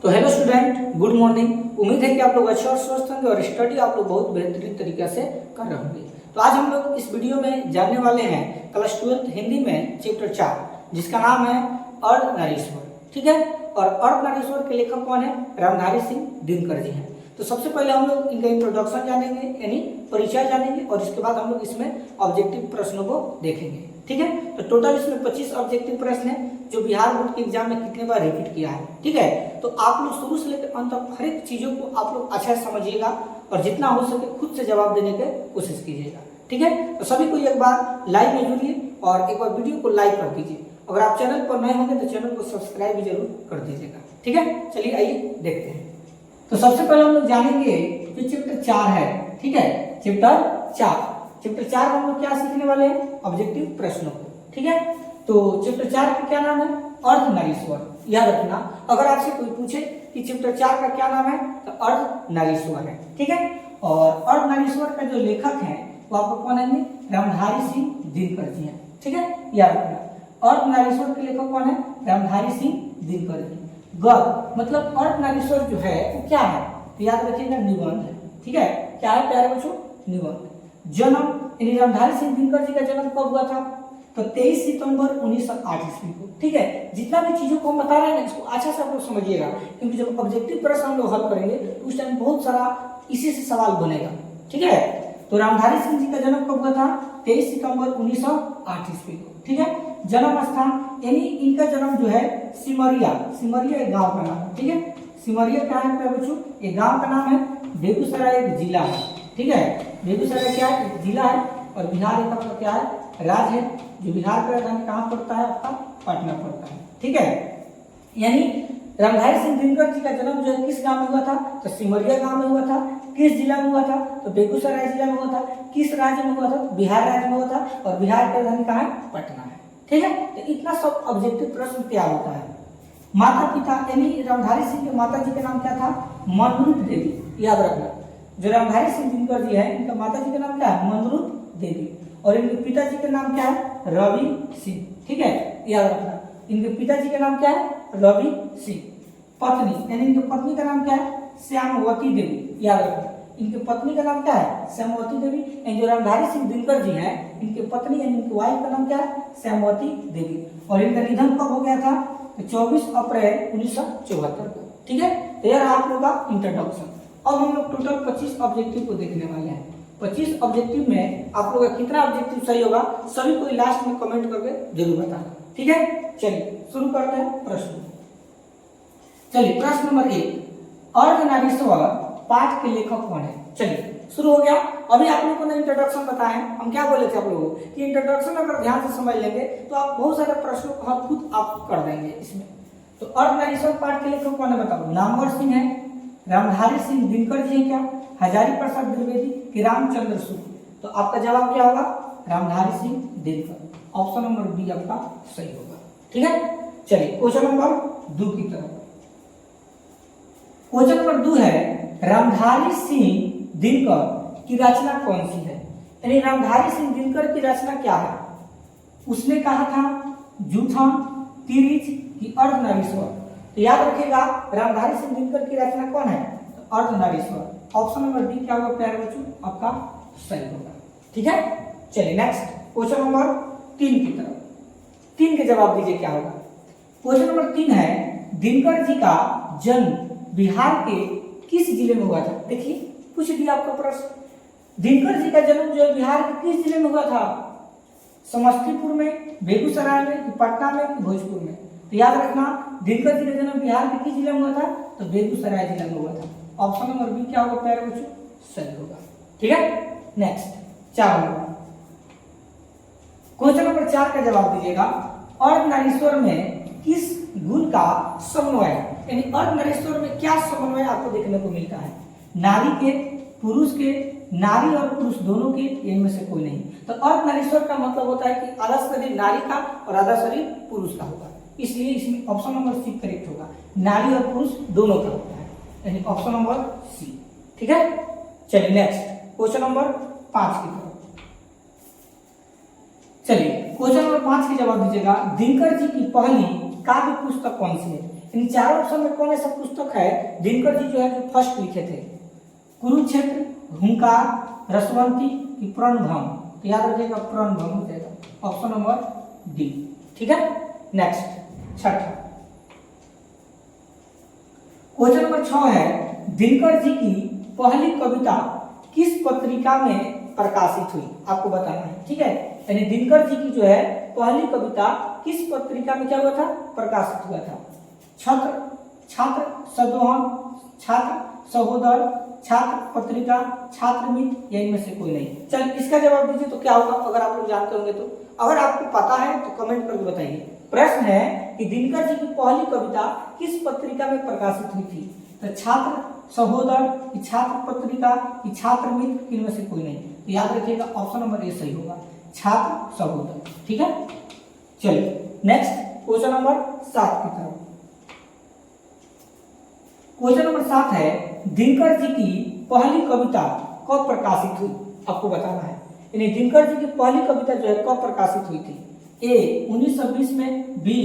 तो hello student, good morning. उम्मीद है कि आप लोग अच्छे और स्वस्थ होंगे और स्टडी आप लोग बहुत बेहतरीन तरीके से कर रहे होंगे। तो आज हम लोग इस वीडियो में जानने वाले हैं क्लास 12 हिंदी में चैप्टर 4 जिसका नाम है अर्धनारीश्वर। ठीक है, और अर्धनारीश्वर के लेखक कौन है? रामधारी सिंह दिनकर जी हैं। तो सबसे पहले हम लोग इनका इंट्रोडक्शन जानेंगे यानी परिचय जानेंगे और इसके बाद हम लोग इसमें ऑब्जेक्टिव प्रश्नों को देखेंगे। ठीक है, तो टोटल इसमें 25 ऑब्जेक्टिव प्रश्न है जो बिहार बोर्ड के एग्जाम में कितने बार रिपीट किया है। ठीक है, तो आप लोग शुरू से लेकर अंत तक हर एक चीजों को आप लोग अच्छा से समझिएगा और जितना हो सके खुद से जवाब देने की कोशिश कीजिएगा। ठीक है, तो सभी को एक बार लाइव में जुड़िए और एक बार वीडियो को लाइक कर दीजिए। अगर आप चैनल पर नए होंगे तो चैनल को सब्सक्राइब भी जरूर कर दीजिएगा। ठीक है, चलिए आइए देखते हैं। तो सबसे पहले हम लोग जानेंगे जो चैप्टर 4 है। ठीक है, चैप्टर 4 में हम लोग क्या सीखने वाले हैं? ऑब्जेक्टिव प्रश्नों को। ठीक है, तो चैप्टर 4 का क्या नाम है? अर्धनारीश्वर। याद रखना, अगर आपसे कोई पूछे कि चैप्टर 4 का क्या नाम है तो अर्धनारीश्वर है। ठीक है, और अर्धनारीश्वर का जो लेखक है वो आपको कौन है? रामधारी सिंह दिनकर जी हैं। ठीक है, याद रखना, अर्धनारीश्वर के लेखक कौन है? रामधारी सिंह दिनकर जी। गद्य मतलब अर्धनारीश्वर जो है वो क्या है? तो याद रखिएगा, निबंध है। ठीक है, क्या है प्यारे बच्चों? निबंध। जन्म यानी रामधारी सिंह दिनकर जी का जन्म कब हुआ था? तो 23 सितंबर 1908 ईस्वी को। ठीक है, जितना भी चीजों को हम बता रहे हैं ना इसको अच्छा से आप लोग समझिएगा, क्योंकि जब ऑब्जेक्टिव प्रश्न हम लोग हल करेंगे तो उस टाइम बहुत सारा इसी से सवाल बनेगा। ठीक है, तो रामधारी सिंह जी का जन्म कब हुआ था? 23 सितंबर 1908 ईस्वी को। ठीक है, जन्म स्थान यानी इनका जन्म जो है सिमरिया एक गांव का नाम है। ठीक है, सिमरिया क्या है बच्चों? ये गांव का नाम है। बेगूसराय एक जिला है। ठीक है, बेगूसराय क्या है? एक जिला है और बिहार एक आपका क्या है? राज्य है। जो बिहार का राजधानी कहाँ पड़ता है? आपका पटना पड़ता है। ठीक है, यानी रामधारी सिंह दिनकर जी का जन्म जो है किस गांव में हुआ था? तो सिमरिया गांव में हुआ था। किस जिला में हुआ था? तो बेगूसराय जिला में हुआ था। किस राज्य में हुआ था? बिहार राज्य में हुआ था और बिहार का राजधानी कहाँ है? पटना है। ठीक है, तो इतना सब ऑब्जेक्टिव प्रश्न तैयार होता है। माता पिता यानी रामधारी सिंह के माता जी का नाम क्या था? मनरूप देवी। याद रखना, जो रामधारी सिंह दिनकर जी है इनका माता जी का नाम क्या है? मनरूप देवी और इनके पिताजी का नाम क्या है? रवि सिंह। ठीक है, याद रखना, इनके पिताजी का नाम क्या है? रवि सिंह। पत्नी यानी इनकी पत्नी का नाम क्या है? श्यामवती देवी। याद रखना, इनकी पत्नी का नाम क्या है? श्यामवती देवी। जो रामधारी सिंह दिनकर जी हैं इनकी पत्नी यानी इनकी वाइफ का नाम क्या है? श्यामवती देवी। और इनका निधन कब हो गया था? 24 अप्रैल 1974 को। ठीक है, तो यह आप लोगों का इंट्रोडक्शन। अब हम लोग टोटल 25 ऑब्जेक्टिव को देखने वाले हैं। 25 ऑब्जेक्टिव में आप लोगों का कितना ऑब्जेक्टिव सही होगा सभी को लास्ट में कमेंट करके जरूर बताना। ठीक है, चलिए शुरू करते हैं प्रश्न। चलिए, प्रश्न नंबर 1, अर्धनारीश्वर पाठ के लेखक कौन है? चलिए शुरू हो गया। अभी आप लोगों ने इंट्रोडक्शन बताया, हम क्या बोले थे आप लोगों को कि इंट्रोडक्शन अगर ध्यान से समझ लेंगे तो आप बहुत सारे प्रश्नों को हम खुद आप कर देंगे इसमें। तो अर्धनारीश्वर पाठ के लेखक कौन है बताओ? नामवर सिंह है, रामधारी सिंह दिनकर जी है क्या, हजारी प्रसाद द्विवेदी कि रामचंद्र शुक्ल? तो आपका जवाब क्या होगा? Ramdhari Singh Dinkar. Option number B आपका सही होगा। ठीक है, चलिए क्वेश्चन नंबर 2 की तरफ। क्वेश्चन नंबर 2 है, रामधारी सिंह दिनकर की रचना कौन सी है? यानी रामधारी सिंह दिनकर की रचना क्या है? उसने कहा था जूठन, तिरिच कि अर्धनारीश्वर? तो याद रखिएगा, रामधारी सिंह दिनकर की रचना कौन है? तो अर्धनारीश्वर। ऑप्शन नंबर डी क्या होगा प्यारे बच्चों? आपका सही होगा। ठीक है, चलिए नेक्स्ट क्वेश्चन नंबर 3 की तरफ। 3 के जवाब दीजिए क्या होगा? क्वेश्चन नंबर 3 है, दिनकर जी का जन्म बिहार के किस जिले में हुआ था? देखिए पूछ दिया आपका प्रश्न, दिनकर जी का जन्म जो है बिहार के किस जिले में हुआ था? समस्तीपुर में, बेगूसराय में, पटना में, भोजपुर में? तो याद रखना, दिनकर जी का जन्म बिहार के किस जिले में हुआ था? तो बेगूसराय जिला में हुआ था। ऑप्शन नंबर बी क्या होगा प्यारे बच्चों? सही होगा। ठीक है, नेक्स्ट 4 नंबर। क्वेश्चन नंबर 4 का जवाब दीजिएगा, अर्धनारीश्वर में किस गुण का समन्वय है? यानी अर्धनारीश्वर में क्या समन्वय आपको देखने को मिलता है? नारी के, पुरुष के, नारी और पुरुष दोनों के, इनमें से कोई नहीं। तो अर्धनारीश्वर का मतलब होता है कि आधा शरीर नारी का और आधा शरीर पुरुष का होगा, इसलिए इसमें ऑप्शन नंबर सी करेक्ट होगा। नारी और पुरुष दोनों का होता है, यानी ऑप्शन नंबर सी। ठीक है, चलिए नेक्स्ट क्वेश्चन नंबर 5 की तरफ। चलिए क्वेश्चन नंबर 5 के जवाब दीजिएगा, दिनकर जी की पहली काव्य पुस्तक कौन सी है? इन चारों ऑप्शन में कौन ऐसा पुस्तक है दिनकर जी जो है जो फर्स्ट लिखे थे? कुरुक्षेत्र, हुंकार, रसवंती कि प्रणभंग? तो याद रखिएगा प्रणभंग हो जाएगा ऑप्शन नंबर डी। ठीक है, नेक्स्ट छठा क्वेश्चन नंबर 6 है दिनकर जी की पहली कविता किस पत्रिका में प्रकाशित हुई? आपको बताना है। ठीक है, यानी दिनकर जी की जो है पहली कविता किस पत्रिका में क्या हुआ था? प्रकाशित हुआ था। छात्र, सदोहन, छात्र सहोदर, छात्र पत्रिका, छात्र मित्र, या इनमें से कोई नहीं? चल इसका जवाब दीजिए तो क्या होगा अगर आप लोग जानते होंगे तो। अगर आपको पता है तो कमेंट करके बताइए। प्रश्न है कि दिनकर जी की पहली कविता किस पत्रिका में प्रकाशित हुई थी? तो छात्र सहोदर की छात्र पत्रिका की छात्र मित्र, इनमें से कोई नहीं? तो याद रखिएगा ऑप्शन नंबर ए सही होगा, छात्र सहोदर। ठीक है, चलिए नेक्स्ट क्वेश्चन नंबर 7 की तरफ। क्वेश्चन नंबर 7 है दिनकर जी की पहली कविता कब प्रकाशित हुई? आपको बताना है। यानी दिनकर जी की पहली कविता जो है कब प्रकाशित हुई थी? ए 1920 में, बी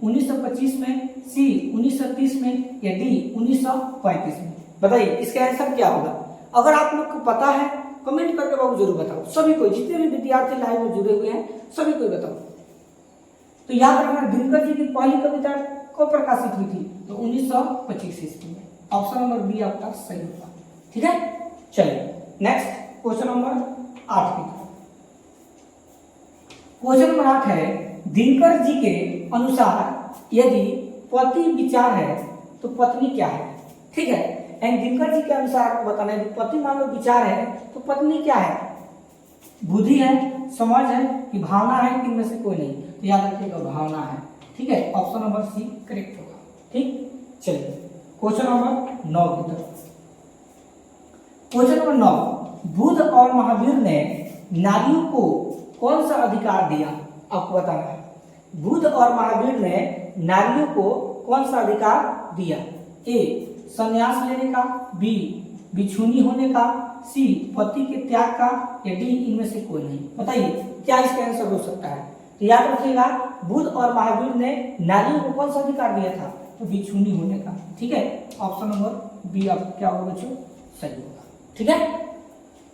1925 में, सी 1930 में, या डी 1935 में? बताइए इसका आंसर क्या होगा? अगर आप लोग को पता है कमेंट करके बाबू जरूर बताओ। सभी को, जितने भी विद्यार्थी लाइव में जुड़े हुए हैं सभी को बताओ। तो याद रखना दिनकर जी की पहली कविता कब प्रकाशित हुई थी? तो 1925 ईस्वी में। ऑप्शन नंबर बी आपका सही होगा। ठीक है, चलिए नेक्स्ट क्वेश्चन नंबर 8 की तरफ। क्वेश्चन नंबर 8 है दिनकर जी के अनुसार यदि पति विचार है तो पत्नी क्या है? ठीक है, एंड दिनकर जी के अनुसार आपको बताना है पति मान लो विचार है तो पत्नी क्या है? बुद्धि है, समझ है कि भावना है, कि इनमें से कोई नहीं? तो याद रखिएगा भावना है। ठीक है, ऑप्शन नंबर सी करेक्ट होगा। ठीक, चलिए क्वेश्चन नंबर 9 की तरफ। क्वेश्चन नंबर 9 बुद्ध और महावीर ने नारियों को कौन सा अधिकार दिया? आपको बताना है। बुद्ध और महावीर ने नारियों को कौन सा अधिकार दिया? ए संन्यास लेने का, बी बिछुनी होने का, सी पति के त्याग का, या डी इनमें से कोई नहीं? बताइए क्या इसका आंसर हो सकता है? तो याद रखिएगा बुद्ध और महावीर ने नारियों को कौन सा अधिकार दिया था? तो बिछुनी होने का। ठीक है, ऑप्शन नंबर बी आप क्या होगा बच्चों? सही होगा। ठीक है,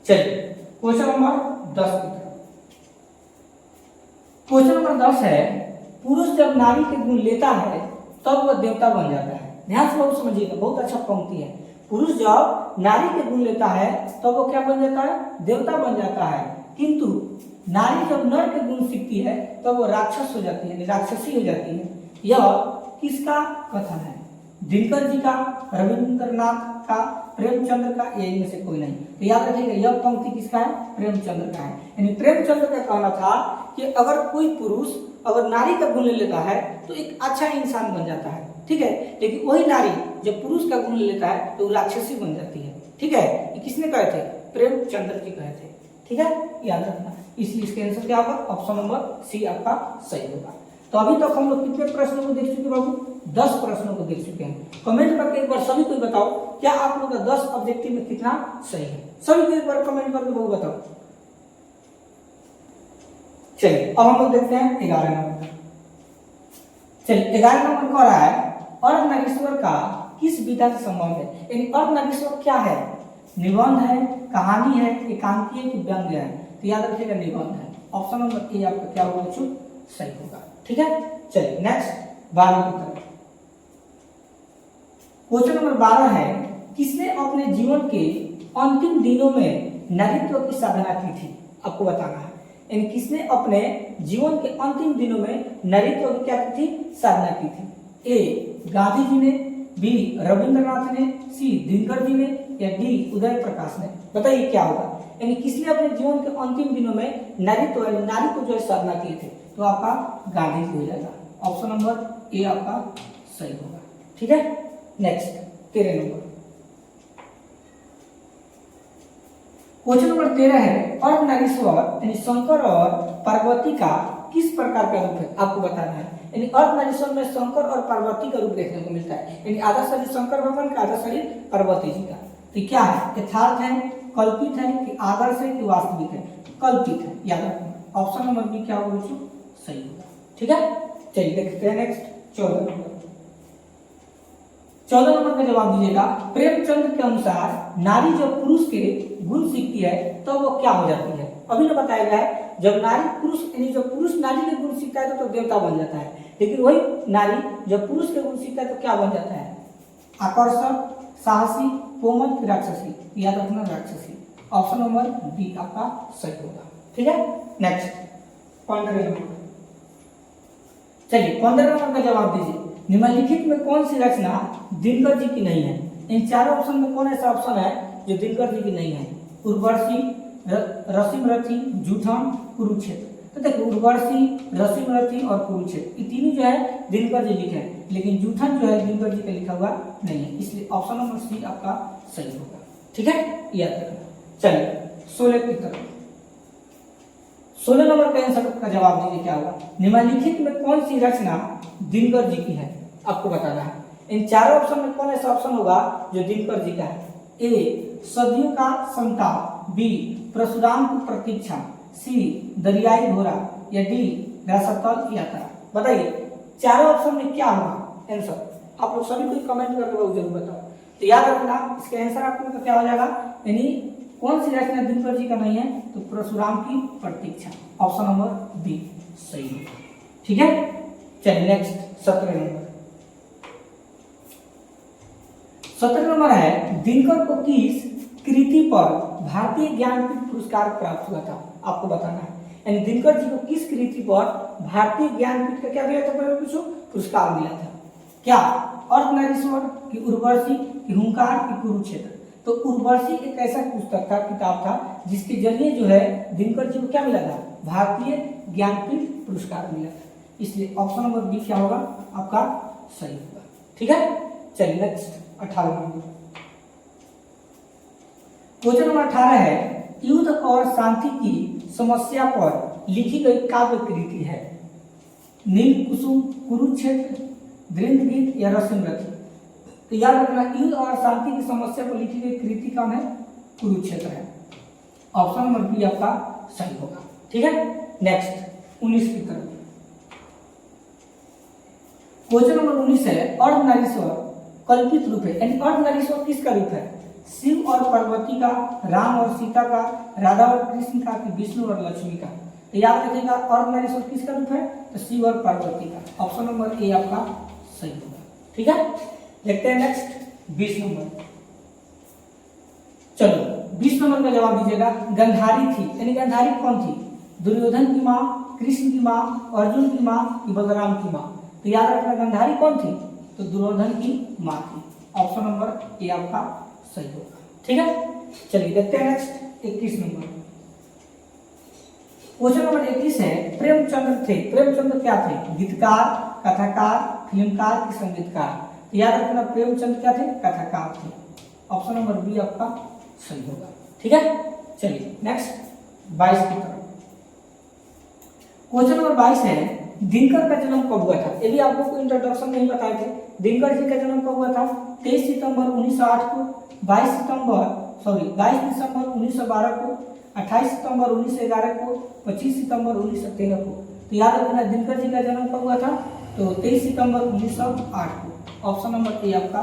चलिए क्वेश्चन नंबर 10 की तरफ। क्वेश्चन नंबर 10 है पुरुष जब नारी के गुण लेता है तब वह देवता बन जाता है। ध्यान से बहुत समझिएगा, बहुत अच्छा पंक्ति है। पुरुष जब नारी के गुण लेता है तब वो क्या बन जाता है? देवता बन जाता है। किंतु नारी जब नर के गुण सीखती है तब वो राक्षस हो जाती है, राक्षसी हो जाती है। यह किसका कथन है? दिनकर जी का, रविंद्रनाथ का, प्रेमचंद्र का, या इनमें से कोई नहीं? तो याद रखिएगा यह पंक्ति किसका है? प्रेमचंद्र का है। यानी प्रेमचंद्र का कहना था कि अगर कोई पुरुष अगर नारी का गुण ले लेता है तो एक अच्छा इंसान बन जाता है। ठीक है, लेकिन वही नारी जब पुरुष का गुण ले लेता है तो राक्षसी बन जाती है। ठीक है, ये किसने कहे थे? प्रेमचंद्र जी कहे थे। ठीक है, याद रखना। इसलिए इसका आंसर क्या होगा? ऑप्शन नंबर सी आपका सही होगा। तो अभी तक हम लोग कितने प्रश्नों को देख चुके बाबू? 10 प्रश्नों को देख चुके हैं। कमेंट करके एक बार सभी को बताओ क्या आप लोग का 10 ऑब्जेक्टिव में कितना सही है? सभी को एक बार कमेंट करके बाबू बताओ। चलिए अब हम लोग देखते हैं 11 नंबर। चलिए 11 नंबर कह रहा है अर्धनारीश्वर का किस विधा से संबंध है? यानी अर्धनारीश्वर क्या है? निबंध है, कहानी है, एकांकी है कि व्यंग्य है? तो याद रखिएगा निबंध है। ऑप्शन नंबर ए आपका क्या होगा बच्चों? सही होगा। ठीक है, चलिए नेक्स्ट 12 की तरफ। क्वेश्चन नंबर 12 है किसने अपने जीवन के अंतिम दिनों में नारीत्व की साधना की थी? आपको बताना है। यानी किसने अपने जीवन के अंतिम दिनों में नारीत्व की क्या की थी? साधना की थी। ए गांधी जी ने, बी रविंद्रनाथ ने, सी दिनकर जी ने, या डी उदय प्रकाश ने? बताइए क्या होगा? यानी किसने अपने जीवन के अंतिम दिनों में नारीत्व यानी नारी को जो है साधना किए थे? तो आपका गांधी जी हो जाएगा। ऑप्शन नंबर ए आपका सही होगा। ठीक है, नेक्स्ट 13 नंबर। क्वेश्चन नंबर 13 है अर्धनारीश्वर यानी शंकर और पार्वती का किस प्रकार का रूप है? आपको बताना है। यानी अर्धनारीश्वर में शंकर और पार्वती का रूप देखने को मिलता है। यानी आधा शरीर शंकर भगवान का, आधा शरीर पार्वती जी का। तो क्या है? यथार्थ है, कल्पित है कि आदर्श है कि वास्तविक है? कल्पित है, याद रखना। ऑप्शन नंबर बी क्या होगा बच्चों? सही होगा। ठीक है, चलिए देखते हैं नेक्स्ट 14 नंबर। 14 नंबर का जवाब दीजिएगा, प्रेमचंद के अनुसार नारी जब पुरुष के गुण सीखती है तो वो क्या हो जाती है। अभी ने बताया गया है जब नारी पुरुष यानी जब पुरुष नारी के गुण सीखता है तो देवता बन जाता है, लेकिन वही नारी जब पुरुष के गुण सीखता है तो क्या बन जाता है, आकर्षक, साहसी, कोमल की राक्षसी। याद रखना राक्षसी। ऑप्शन नंबर बी आपका सही होगा। ठीक है, नेक्स्ट 15 नंबर। चलिए 15 नंबर का जवाब दीजिए, निम्नलिखित में कौन सी रचना दिनकर जी की नहीं है। इन चारों ऑप्शन में कौन ऐसा ऑप्शन है जो दिनकर जी की नहीं है। उर्वशी, रसिमरथी, जूठन, कुरुक्षेत्र। तो देखो उर्वशी, रसिमरथी और कुरुक्षेत्र ये तीनों जो है दिनकर जी लिखे हैं, लेकिन जूठन जो है दिनकर जी का लिखा हुआ नहीं है, इसलिए ऑप्शन नंबर सी आपका सही होगा। ठीक है, याद रखना। चलिए 16 की तरफ, 16 नंबर का आंसर का जवाब दीजिए क्या होगा। निम्नलिखित में कौन सी रचना दिनकर जी की है, आपको बताना है। इन चारों ऑप्शन में कौन ऐसा ऑप्शन होगा जो दिनकर जी का है। ए सदियों का संताप, बी परशुराम की प्रतीक्षा, सी दरियाई घोड़ा या डी रसतल यात्रा। बताइए चारों ऑप्शन में क्या होगा आंसर। आप लोग सभी को कमेंट करके जरूर बताओ। तो याद रखना इसका आंसर आपको क्या हो जाएगा, यानी कौन सी रचना दिनकर जी का नहीं है तो परशुराम की प्रतीक्षा। ऑप्शन नंबर बी सही है। ठीक है, चलिए नेक्स्ट 17 नंबर। 17 नंबर है, दिनकर को किस कृति पर भारतीय ज्ञानपीठ पुरस्कार प्राप्त हुआ था, आपको बताना है। यानी दिनकर जी को किस कृति पर भारतीय ज्ञानपीठ का क्या मिला था, पूछो पुरस्कार मिला था। क्या अर्धनारीश्वर की उर्वशी की हुंकार की कुरुक्षेत्र। तो उर्वशी एक ऐसा पुस्तक था, किताब था जिसके जरिए जो है दिनकर जी को क्या मिला था, भारतीय ज्ञानपीठ पुरस्कार मिला था, इसलिए ऑप्शन नंबर बी क्या होगा आपका सही होगा। ठीक है, चलिए नेक्स्ट 18 नंबर। क्वेश्चन नंबर 18 है, युद्ध और शांति की समस्या पर लिखी गई काव्य कृति है। नील कुसुम, कुरुक्षेत्र, दृंदगीत या रसिमरथी। तो याद रखना युद्ध और शांति की समस्या पर लिखी गई कृति कौन है, कुरुक्षेत्र है। ऑप्शन नंबर बी आपका सही होगा। ठीक है, नेक्स्ट 19 की तरफ। क्वेश्चन नंबर 19 है, अर्धनारीश्वर कल्पित रूप है, यानी अर्धनारीश्वर किसका रूप है, शिव और पार्वती का, राम और सीता का, राधा और कृष्ण का, विष्णु और लक्ष्मी का। तो याद रखिएगा अर्धनारीश्वर किसका रूप है, तो शिव और पार्वती का। ऑप्शन नंबर ए आपका सही होगा। ठीक है, देखते हैं नेक्स्ट 20 नंबर। चलो 20 नंबर का जवाब दीजिएगा, गंधारी थी, यानी गंधारी कौन थी, दुर्योधन की माँ, कृष्ण की माँ, अर्जुन की माँ, बलराम की माँ। तो याद रखना गंधारी कौन थी, तो दुर्योधन की माँ थी। ऑप्शन नंबर ए आपका सही होगा। ठीक है, चलिए देखते हैं नेक्स्ट 21 नंबर। क्वेश्चन नंबर 21 है, प्रेमचंद्र थे, प्रेमचंद्र क्या थे, गीतकार, कथाकार, फिल्मकार की संगीतकार। तो याद रखना प्रेमचंद्र क्या थे, कथाकार थे। ऑप्शन नंबर बी आपका सही होगा। ठीक है, चलिए नेक्स्ट 22 की तरफ। क्वेश्चन नंबर 22 है, दिनकर का जन्म कब हुआ था। ये भी आप लोग को इंट्रोडक्शन नहीं बताए थे। दिनकर जी का जन्म कब हुआ था, 23 सितंबर 1908 को, 22 दिसंबर 1912 को, 28 सितंबर 1911 को, 25 सितंबर 1913 को। तो याद रखना दिनकर जी का जन्म कब हुआ था, तो 23 सितंबर 1908 को। ऑप्शन नंबर ए आपका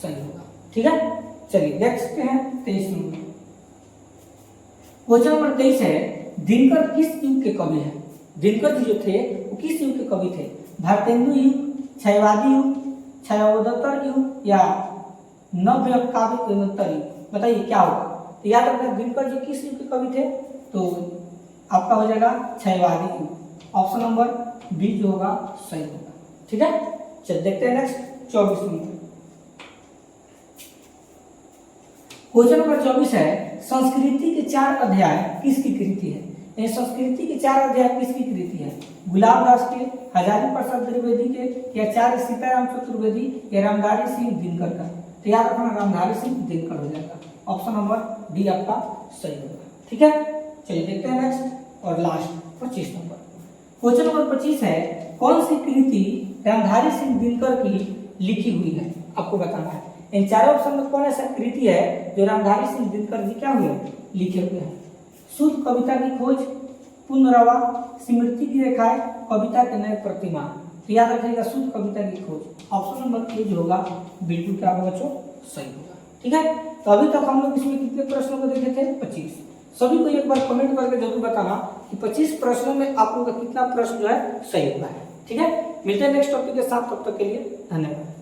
सही होगा। ठीक है, चलिए नेक्स्ट हैं 23 नंबर। क्वेश्चन नंबर 23 है, दिनकर किस युग के कवि हैं। दिनकर जी जो थे वो किस युग के कवि थे, भारतेंदु युग, छायावादी युग, छायावोत्तर युग या नव्य काव्य युग। बताइए क्या होगा। तो याद रखना दिनकर जी किस युग के कवि थे, तो आपका हो जाएगा छायावादी युग। ऑप्शन नंबर बी जो होगा सही होगा। ठीक है, चलिए देखते हैं नेक्स्ट 24 नंबर। क्वेश्चन नंबर 24 है, संस्कृति के 4 अध्याय किसकी कृति है। संस्कृति के 4 अध्याय किसकी कृति है, गुलाब दास के, हजारी प्रसाद द्विवेदी के, या आचार्य सीताराम चतुर्वेदी या रामधारी सिंह दिनकर का। तो याद रखना रामधारी सिंह दिनकर हो जाएगा। ऑप्शन नंबर डी आपका सही होगा। ठीक है, चलिए देखते हैं नेक्स्ट और लास्ट 25 नंबर। क्वेश्चन नंबर 25 है, कौन सी कृति रामधारी सिंह दिनकर की लिखी हुई है, आपको बताना है। इन चारों ऑप्शन में कौन ऐसा कृति है जो रामधारी सिंह दिनकर जी क्या हुए लिखे हुए हैं। शुद्ध कविता की खोज, पुनर्वा, स्मृति की रेखाएं, कविता के नए प्रतिमा। तो याद रखिएगा शुद्ध कविता की खोज ऑप्शन नंबर ए जो होगा बिल्कुल क्या होगा बच्चों, सही होगा। ठीक है, तो अभी तक हम लोग इसमें कितने प्रश्नों को देखे थे, 25। सभी को एक बार कमेंट करके जरूर बताना कि 25 प्रश्नों में आप लोग का कितना प्रश्न जो है सही हुआ है। ठीक है, मिलते हैं नेक्स्ट टॉपिक के साथ, तब तक के लिए धन्यवाद।